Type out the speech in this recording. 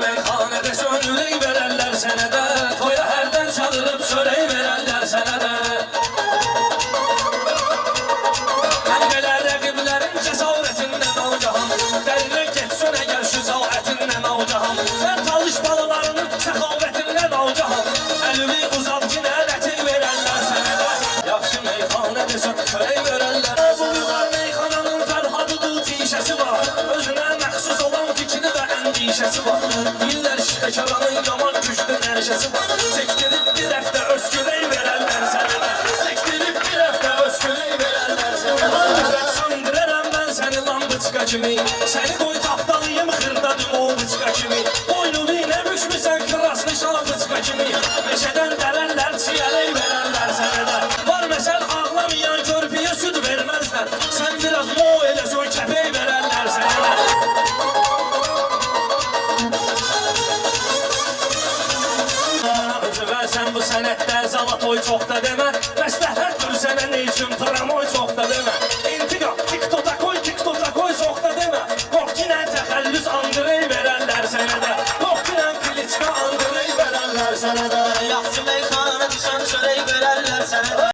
meyxanədə sönüley verərlər sənə də, toya hərdən çağırıb çörək verərlər sənə də. Mən belə rəqiblərin cəsarətindən alacağam, dərinə getsin əgər şücaətindən alacağam. Mən talış balalarının səxavətindən alacağam, əlimi uzat ki, nərəti verərlər sənə də. Yaxşı meyxanədə çörək verərlər. Buluqlar meyxananın Fərhadıdır tişəsi var, özünə məxsus olan fikri və əndişəsi var. Billər şəkəranın yaman güclü nəşəsi var. Çəkdirib bir həftə öz görək verərlər sənə də. Çəkdirib bir həftə öz görək verərlər sənə də. Söndürərəm mən səni lan bıçqa kimi, səni qoy tapdalıyım xırdadım o bıçqa kimi. Boynunu ilə bükmüsən kraslı şal bıçqa kimi, meşədən dərərlər çiyələk verərlər sənə də. Var məsəl ağlamayan körpüyə süd verməzlər, sən biraz mo elə soy kəpək verərlər sənə də. Sən bu sənətdə zalatoy çox da demə, məsləhətdir sənə ne üçün pramoy çox da demə. İntiqam, tiktoka koy çox da demə. Qorxkinə təxəllüs andırey verərlər sənə də, qorxkinə klitçə andırey verərlər sənə də. Yaxşı